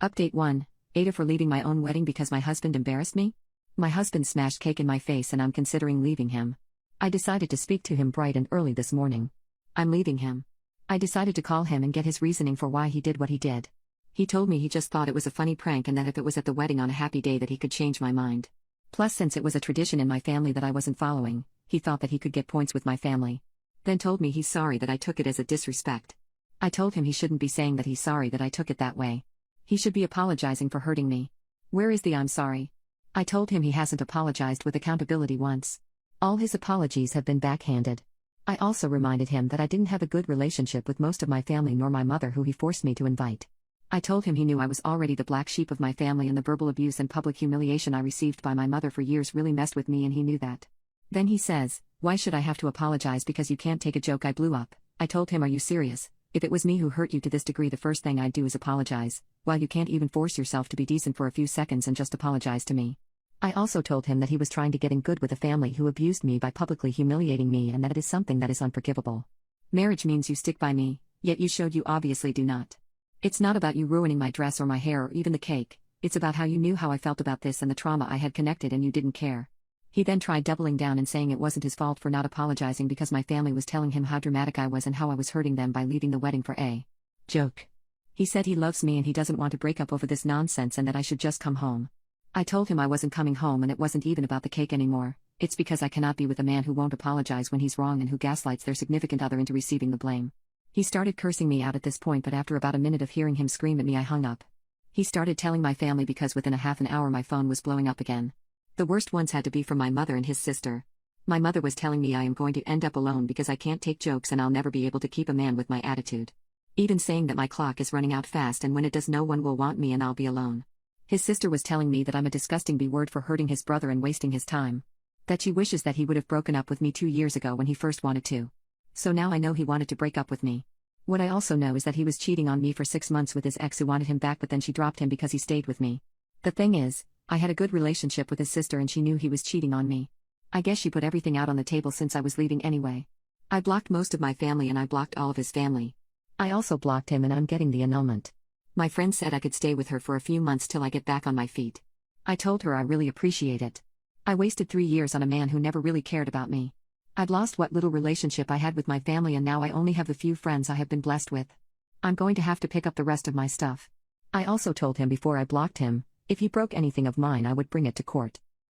Update 1. Ada for leaving my own wedding because my husband embarrassed me? My husband smashed cake in my face and I'm considering leaving him. I decided to speak to him bright and early this morning. I'm leaving him. I decided to call him and get his reasoning for why he did what he did. He told me he just thought it was a funny prank and that if it was at the wedding on a happy day that he could change my mind. Plus, since it was a tradition in my family that I wasn't following, he thought that he could get points with my family. Then told me he's sorry that I took it as a disrespect. I told him he shouldn't be saying that he's sorry that I took it that way. He should be apologizing for hurting me. Where is the I'm sorry? I told him he hasn't apologized with accountability once. All his apologies have been backhanded. I also reminded him that I didn't have a good relationship with most of my family nor my mother who he forced me to invite. I told him he knew I was already the black sheep of my family and the verbal abuse and public humiliation I received by my mother for years really messed with me and he knew that. Then he says, "Why should I have to apologize because you can't take a joke I blew up?" I told him, "Are you serious? If it was me who hurt you to this degree, the first thing I'd do is apologize, while you can't even force yourself to be decent for a few seconds and just apologize to me." I also told him that he was trying to get in good with a family who abused me by publicly humiliating me and that it is something that is unforgivable. Marriage means you stick by me, yet you showed you obviously do not. It's not about you ruining my dress or my hair or even the cake, it's about how you knew how I felt about this and the trauma I had connected and you didn't care. He then tried doubling down and saying it wasn't his fault for not apologizing because my family was telling him how dramatic I was and how I was hurting them by leaving the wedding for a joke. He said he loves me and he doesn't want to break up over this nonsense and that I should just come home. I told him I wasn't coming home and it wasn't even about the cake anymore, it's because I cannot be with a man who won't apologize when he's wrong and who gaslights their significant other into receiving the blame. He started cursing me out at this point, but after about a minute of hearing him scream at me I hung up. He started telling my family because within a half an hour my phone was blowing up again. The worst ones had to be from my mother and his sister. My mother was telling me I am going to end up alone because I can't take jokes and I'll never be able to keep a man with my attitude. Even saying that my clock is running out fast and when it does no one will want me and I'll be alone. His sister was telling me that I'm a disgusting B-word for hurting his brother and wasting his time. That she wishes that he would have broken up with me 2 years ago when he first wanted to. So now I know he wanted to break up with me. What I also know is that he was cheating on me for 6 months with his ex who wanted him back, but then she dropped him because he stayed with me. The thing is, I had a good relationship with his sister and she knew he was cheating on me. I guess she put everything out on the table since I was leaving anyway. I blocked most of my family and I blocked all of his family. I also blocked him and I'm getting the annulment. My friend said I could stay with her for a few months till I get back on my feet. I told her I really appreciate it. I wasted 3 years on a man who never really cared about me. I'd lost what little relationship I had with my family and now I only have the few friends I have been blessed with. I'm going to have to pick up the rest of my stuff. I also told him before I blocked him, if he broke anything of mine I would bring it to court.